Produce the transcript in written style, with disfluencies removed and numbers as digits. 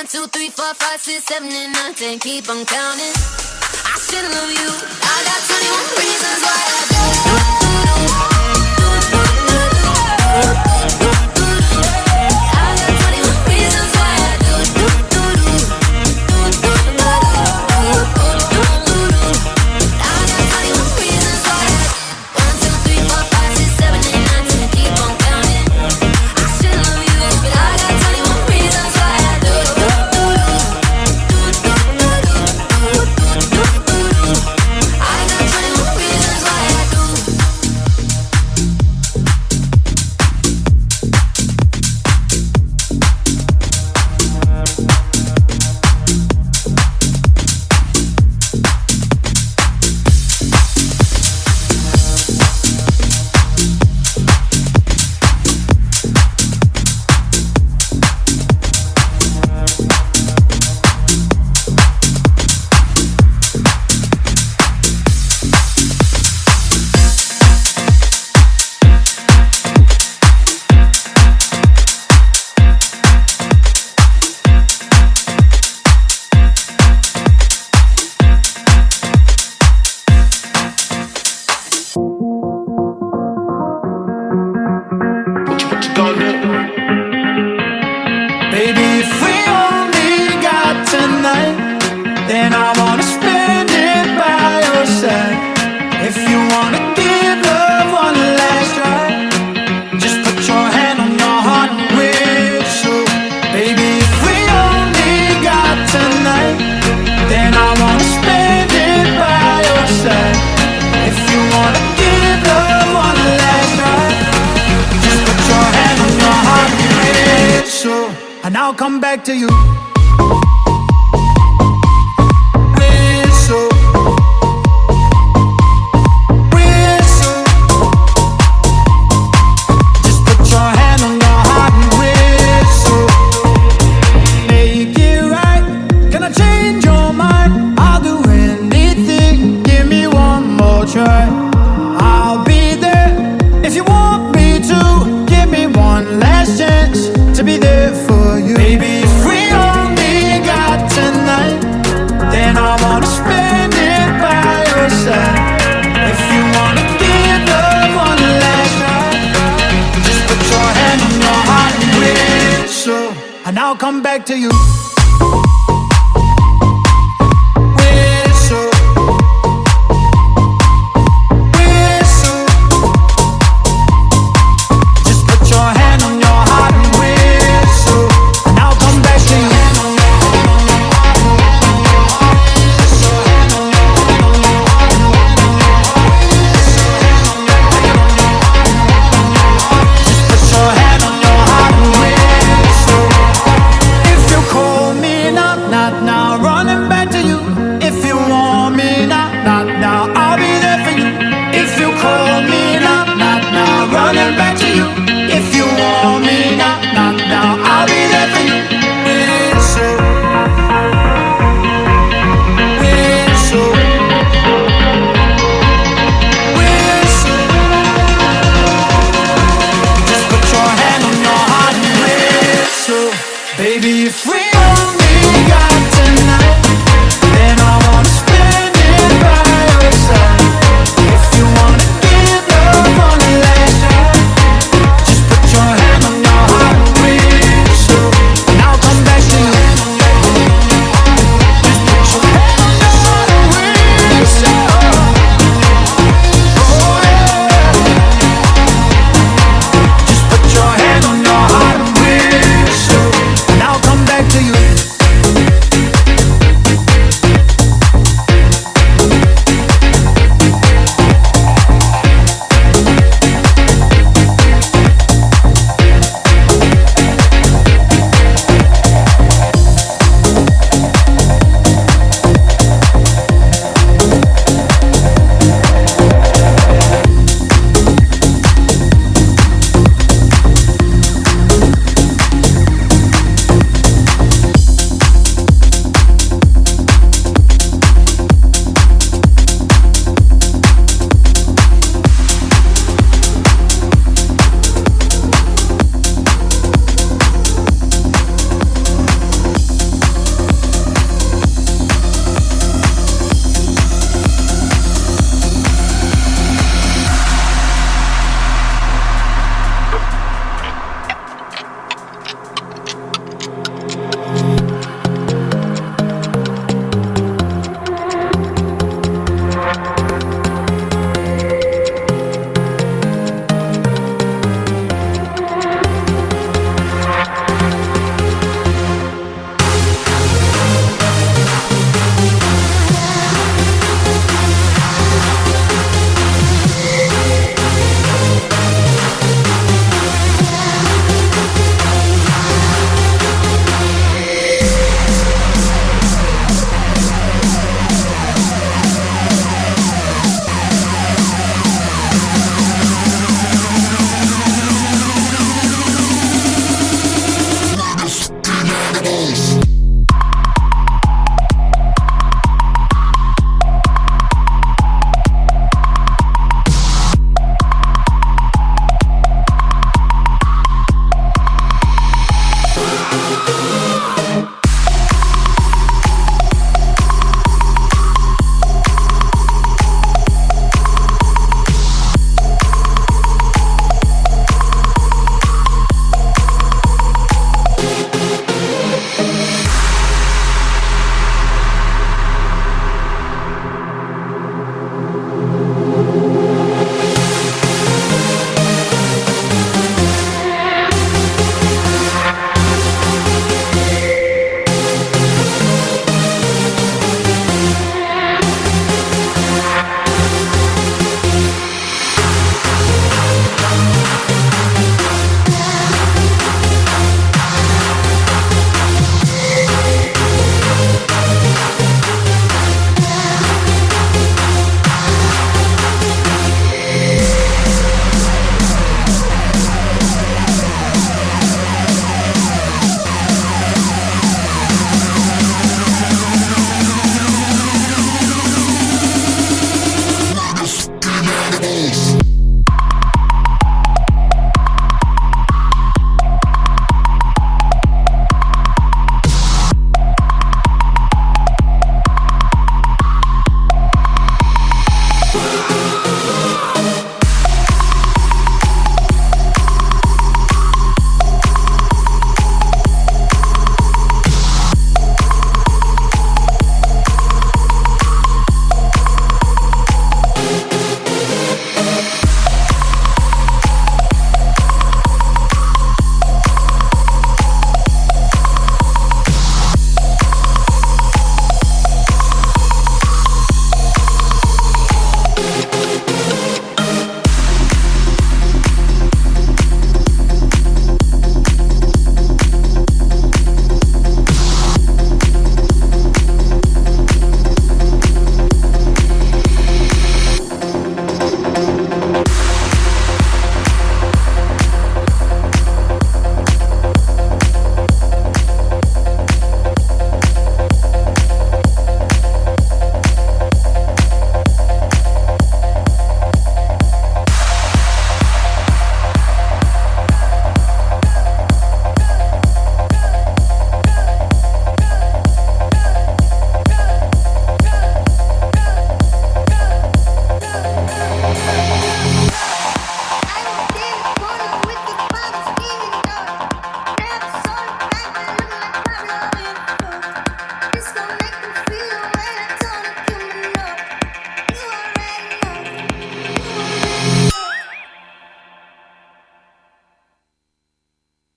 2, 3, 4, 5, 6, 7, and 9, 10. Keep on counting. I should love you. I got 21 reasons why I do. I got 21 reasons why I do. I got 21 reasons why I do. 1, 2, 3, 4, 5, 6, 7, 8, 9, 10. Keep on counting. I should love you, but I got 21 reasons why I do. I got 21 reasons why I do. What you gonna do? Baby, if we only got tonight, then I wanna spend it by your side. If you wanna give love one last try, just put your hand on your heart and whistle. Baby, if we only got tonight, then I wanna spend it by your side. If you wanna give love one last try, just put your hand on your heart and whistle, and I'll come back to you. Whistle, whistle. Just put your hand on your heart and whistle. Make it right. Can I change your mind? I'll do anything. Give me one more try. I'll be there if you want me to. Give me one last chance to be there for you. Baby, if we only got tonight, then I wanna spend it by your side. If you wanna give love one last try, just put your hand on your heart and whistle, and I'll come back to you.